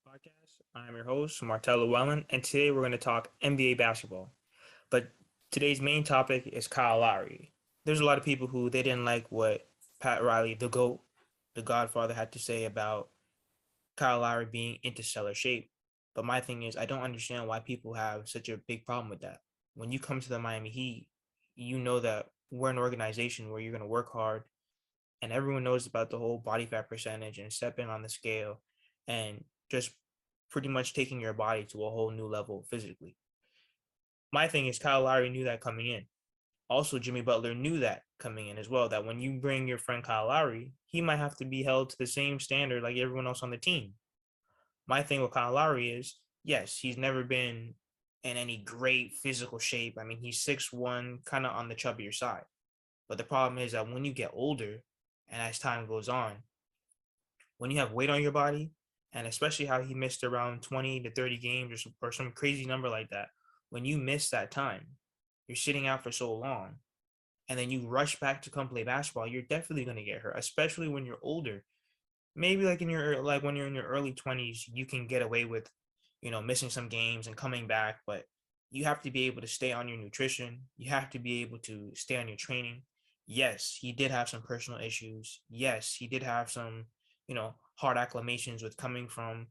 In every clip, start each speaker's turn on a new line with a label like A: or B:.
A: podcast. I'm your host, Martell Llewellyn, and today we're going to talk NBA basketball. But today's main topic is Kyle Lowry. There's a lot of people who they didn't like what Pat Riley, the GOAT, the Godfather, had to say about Kyle Lowry being interstellar shape. But my thing is, I don't understand why people have such a big problem with that. When you come to the Miami Heat, you know that we're an organization where you're going to work hard, and everyone knows about the whole body fat percentage and stepping on the scale and just pretty much taking your body to a whole new level physically. My thing is Kyle Lowry knew that coming in. Also, Jimmy Butler knew that coming in as well, that when you bring your friend Kyle Lowry, he might have to be held to the same standard like everyone else on the team. My thing with Kyle Lowry is, yes, he's never been in any great physical shape. I mean, he's 6'1", kind of on the chubbier side. But the problem is that when you get older and as time goes on, when you have weight on your body, and especially how he missed around 20 to 30 games or some crazy number like that, when you miss that time, you're sitting out for so long, and then you rush back to come play basketball, you're definitely going to get hurt, especially when you're older. Maybe like when you're in your early 20s, you can get away with, missing some games and coming back, but you have to be able to stay on your nutrition. You have to be able to stay on your training. Yes, he did have some personal issues. Yes, he did have some, hard acclimations with coming from,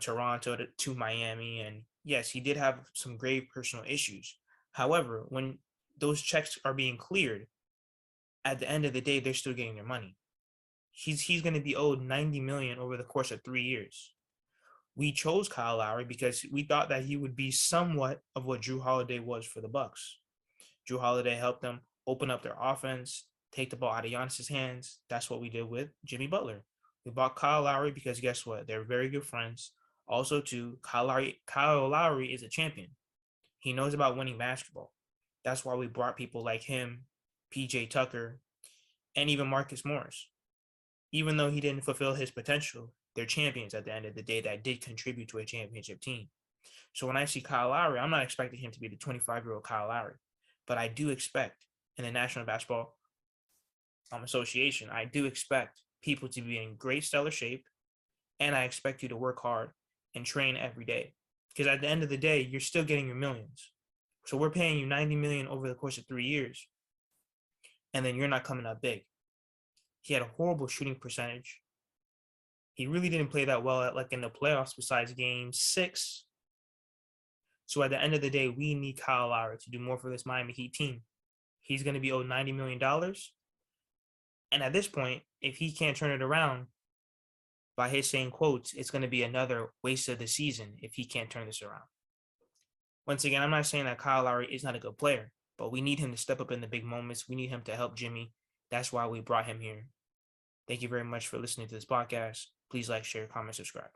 A: Toronto to Miami. And yes, he did have some grave personal issues. However, when those checks are being cleared, at the end of the day, they're still getting their money. He's going to be owed 90 million over the course of 3 years. We chose Kyle Lowry because we thought that he would be somewhat of what Drew Holiday was for the Bucks. Drew Holiday helped them open up their offense, take the ball out of Giannis's hands. That's what we did with Jimmy Butler. We bought Kyle Lowry because guess what? They're very good friends. Also, too, Kyle Lowry is a champion. He knows about winning basketball. That's why we brought people like him, PJ Tucker, and even Marcus Morris. Even though he didn't fulfill his potential, they're champions at the end of the day that did contribute to a championship team. So when I see Kyle Lowry, I'm not expecting him to be the 25-year-old Kyle Lowry, but I do expect in the National Basketball Association, I do expect people to be in great stellar shape, and I expect you to work hard and train every day. Because at the end of the day, you're still getting your millions. So we're paying you 90 million over the course of 3 years, and then you're not coming up big. He had a horrible shooting percentage. He really didn't play that well in the playoffs besides game 6. So at the end of the day, we need Kyle Lowry to do more for this Miami Heat team. He's going to be owed $90 million. And at this point, if he can't turn it around, by his saying quotes, it's going to be another waste of the season if he can't turn this around. Once again, I'm not saying that Kyle Lowry is not a good player, but we need him to step up in the big moments. We need him to help Jimmy. That's why we brought him here. Thank you very much for listening to this podcast. Please like, share, comment, subscribe.